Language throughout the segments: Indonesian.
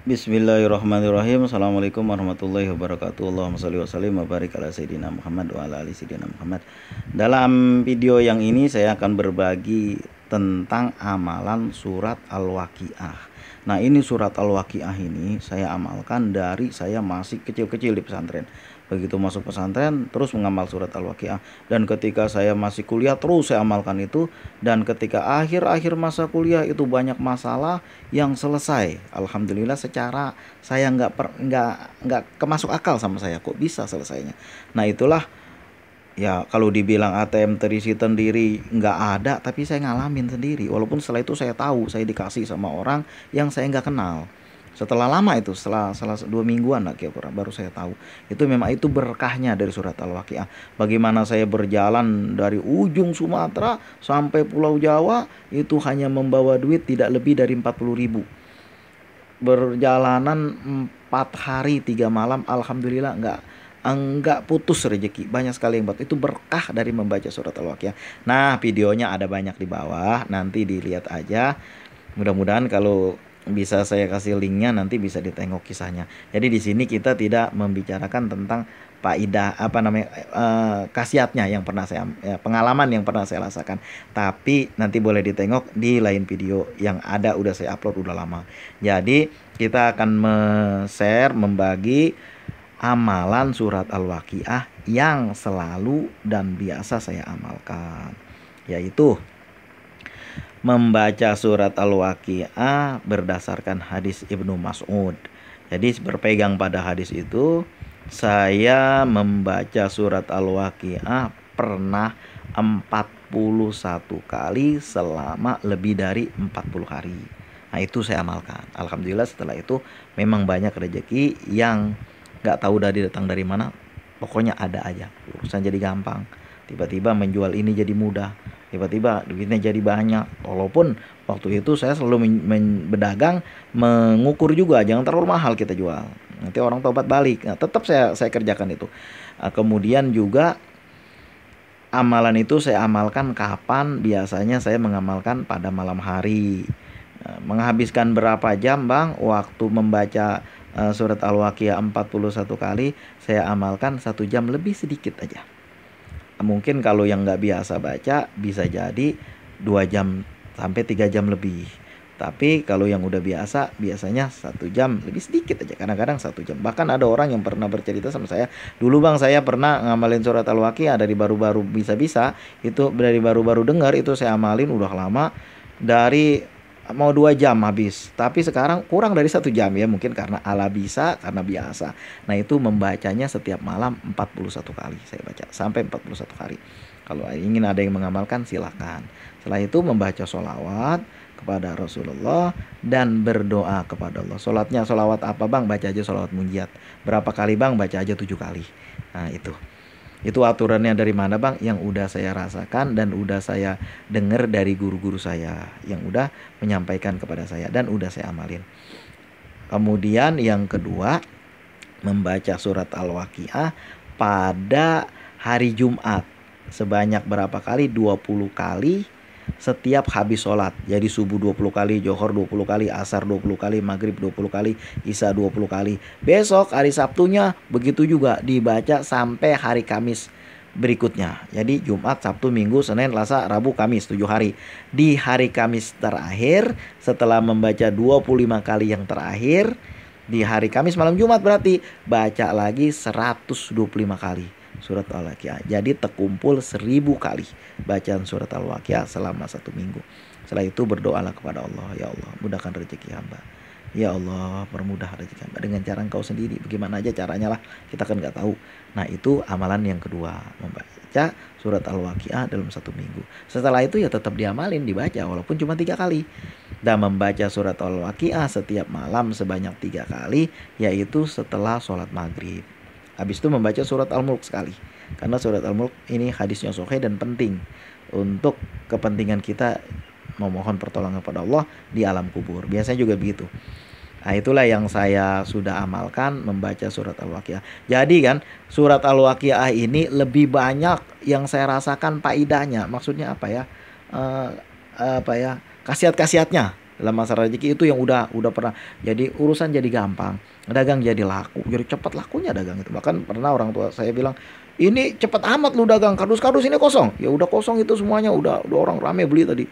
Bismillahirrahmanirrahim. Assalamualaikum warahmatullahi wabarakatuh. Allahumma sholli wa sallim wa barik ala sayyidina Muhammad wa ala ali sayyidina Muhammad. Dalam video yang ini saya akan berbagi tentang amalan surat Al-Waqiah. Nah, ini surat Al-Waqiah ini saya amalkan dari saya masih kecil-kecil di pesantren. Begitu masuk pesantren terus mengamal surat Al-Waqiah, dan ketika saya masih kuliah terus saya amalkan itu, dan ketika akhir-akhir masa kuliah itu banyak masalah yang selesai. Alhamdulillah, secara saya nggak kemasuk akal sama saya, kok bisa selesainya. Nah, itulah ya, kalau dibilang ATM terisi sendiri nggak ada, tapi saya ngalamin sendiri. Walaupun setelah itu saya tahu saya dikasih sama orang yang saya nggak kenal. Setelah lama itu, setelah 2 mingguan lah kira-kira, baru saya tahu itu memang itu berkahnya dari surat Al-Waqiah. Bagaimana saya berjalan dari ujung Sumatera sampai Pulau Jawa itu hanya membawa duit tidak lebih dari 40.000. Berjalanan 4 hari 3 malam, alhamdulillah enggak putus rezeki, banyak sekali yang buat itu berkah dari membaca surat Al-Waqiah. Nah, videonya ada banyak di bawah, nanti dilihat aja. Mudah-mudahan kalau bisa saya kasih linknya, nanti bisa ditengok kisahnya. Jadi di sini kita tidak membicarakan tentang faidah khasiatnya yang pernah saya pengalaman yang pernah saya rasakan, tapi nanti boleh ditengok di lain video yang ada, udah saya upload udah lama. Jadi kita akan share, membagi amalan surat Al-Waqiah yang selalu dan biasa saya amalkan, yaitu membaca surat Al-Waqiah berdasarkan hadis Ibnu Mas'ud. Jadi berpegang pada hadis itu, saya membaca surat Al-Waqiah pernah 41 kali selama lebih dari 40 hari. Nah, itu saya amalkan. Alhamdulillah, setelah itu memang banyak rezeki yang nggak tahu datang dari mana. Pokoknya ada aja, urusan jadi gampang. Tiba-tiba menjual ini jadi mudah, tiba-tiba duitnya jadi banyak. Walaupun waktu itu saya selalu berdagang, mengukur juga jangan terlalu mahal kita jual, nanti orang tobat balik. Nah, tetap saya kerjakan itu. Kemudian juga amalan itu saya amalkan kapan? Biasanya saya mengamalkan pada malam hari. Menghabiskan berapa jam bang waktu membaca surat Al-Waqiah 41 kali? Saya amalkan 1 jam lebih sedikit aja. Mungkin kalau yang nggak biasa baca bisa jadi 2 jam sampai 3 jam lebih. Tapi kalau yang udah biasa, biasanya 1 jam lebih sedikit aja. Kadang-kadang 1 jam. Bahkan ada orang yang pernah bercerita sama saya, dulu bang saya pernah ngamalin surat Al-Waqiah dari baru-baru bisa-bisa. Itu dari baru-baru dengar itu saya amalin udah lama, dari mau 2 jam habis, tapi sekarang kurang dari 1 jam ya, mungkin karena ala bisa, karena biasa. Nah, itu membacanya setiap malam 41 kali saya baca, sampai 41 kali. Kalau ingin ada yang mengamalkan silakan. Setelah itu membaca sholawat kepada Rasulullah dan berdoa kepada Allah. Sholatnya sholawat apa bang? Baca aja sholawat munjiat. Berapa kali bang? Baca aja 7 kali. Nah, itu aturannya dari mana bang? Yang udah saya rasakan dan udah saya dengar dari guru-guru saya yang udah menyampaikan kepada saya dan udah saya amalin. Kemudian yang kedua, membaca surat Al-Waqiah pada hari Jumat sebanyak berapa kali? 20 kali setiap habis sholat. Jadi subuh 20 kali, johor 20 kali, asar 20 kali, maghrib 20 kali, isya 20 kali. Besok hari Sabtunya begitu juga dibaca sampai hari Kamis berikutnya. Jadi Jumat, Sabtu, Minggu, Senin, Selasa, Rabu, Kamis, 7 hari. Di hari Kamis terakhir, setelah membaca 25 kali yang terakhir, di hari Kamis malam Jumat berarti baca lagi 125 kali surat Al-Waqiah. Jadi terkumpul 1000 kali bacaan surat Al-Waqiah selama 1 minggu. Setelah itu berdoalah kepada Allah, ya Allah mudahkan rezeki hamba, ya Allah permudah rezeki hamba dengan cara Engkau sendiri. Bagaimana aja caranya lah, kita kan nggak tahu. Nah, itu amalan yang kedua, membaca surat Al-Waqiah dalam 1 minggu. Setelah itu ya tetap diamalin, dibaca walaupun cuma 3 kali. Dan membaca surat Al-Waqiah setiap malam sebanyak 3 kali, yaitu setelah sholat maghrib. Habis itu membaca surat Al-Mulk sekali. Karena surat Al-Mulk ini hadisnya sahih dan penting untuk kepentingan kita memohon pertolongan pada Allah di alam kubur. Biasanya juga begitu. Nah, itulah yang saya sudah amalkan, membaca surat Al-Waqiah. Jadi kan surat Al-Waqiah ini lebih banyak yang saya rasakan faidahnya. Maksudnya apa ya? Khasiat-khasiatnya. dalam masalah rezeki itu yang udah pernah jadi urusan, jadi gampang, dagang jadi laku, jadi cepat lakunya dagang itu. Bahkan pernah orang tua saya bilang, ini cepat amat lu dagang, kardus-kardus ini kosong, ya udah kosong itu semuanya, udah orang rame beli tadi.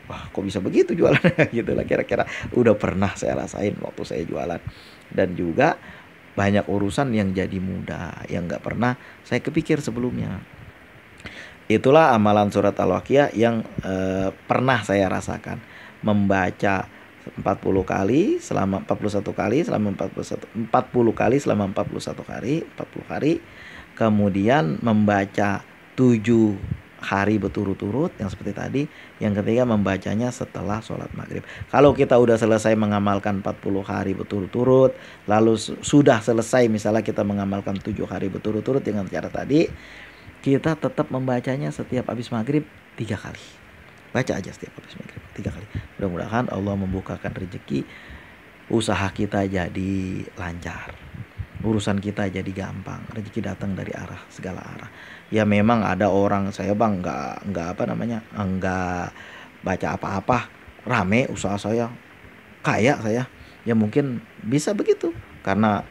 Wah, kok bisa begitu jualannya gitu lah kira-kira. Udah pernah saya rasain waktu saya jualan. Dan juga banyak urusan yang jadi mudah yang nggak pernah saya kepikir sebelumnya. Itulah amalan surat Al-Waqiah yang pernah saya rasakan. Membaca 40 kali selama 41 kali selama 40 kali selama 41 hari, 40 hari. Kemudian membaca 7 hari berturut-turut yang seperti tadi. Yang ketiga membacanya setelah sholat maghrib. Kalau kita udah selesai mengamalkan 40 hari berturut-turut, lalu sudah selesai misalnya kita mengamalkan 7 hari berturut-turut dengan cara tadi, kita tetap membacanya setiap habis maghrib 3 kali. Baca aja setiap habis maghrib 3 kali. Mudah-mudahan Allah membukakan rezeki, usaha kita jadi lancar, urusan kita jadi gampang, rezeki datang dari arah segala arah. Ya memang ada orang, saya bang nggak apa namanya, nggak baca apa-apa, rame usaha saya, kaya saya. Ya mungkin bisa begitu karena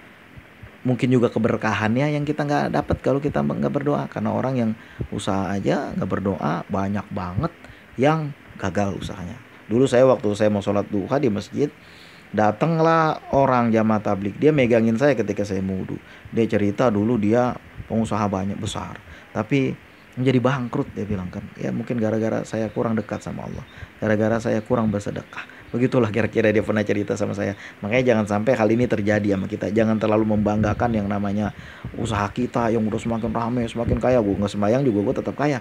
mungkin juga keberkahannya yang kita nggak dapat kalau kita nggak berdoa. Karena orang yang usaha aja nggak berdoa banyak banget yang gagal usahanya. Dulu waktu saya mau sholat duha di masjid, datanglah orang jamaah tablik, dia megangin saya ketika saya wudhu. Dia cerita dulu dia pengusaha banyak besar, tapi menjadi bangkrut, dia bilang kan. Ya mungkin gara-gara saya kurang dekat sama Allah, gara-gara saya kurang bersedekah. Begitulah kira-kira dia pernah cerita sama saya. Makanya jangan sampai hal ini terjadi sama kita. Jangan terlalu membanggakan yang namanya usaha kita yang udah semakin ramai, semakin kaya. Gue nggak sembahyang juga gue tetap kaya.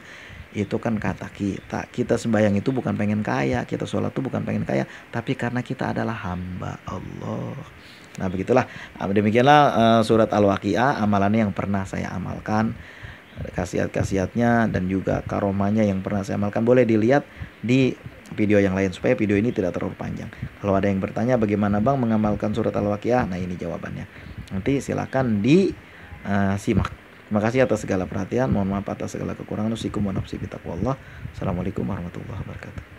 Itu kan kata kita. Kita sembahyang itu bukan pengen kaya, kita sholat itu bukan pengen kaya, tapi karena kita adalah hamba Allah. Nah begitulah, demikianlah surat Al-Waqiah, amalannya yang pernah saya amalkan, khasiat-khasiatnya dan juga karomahnya yang pernah saya amalkan. Boleh dilihat di video yang lain supaya video ini tidak terlalu panjang. Kalau ada yang bertanya bagaimana bang mengamalkan surat Al-Waqiah, nah ini jawabannya. Nanti silakan disimak. Terima kasih atas segala perhatian. Mohon maaf atas segala kekurangan. Assalamualaikum warahmatullahi wabarakatuh.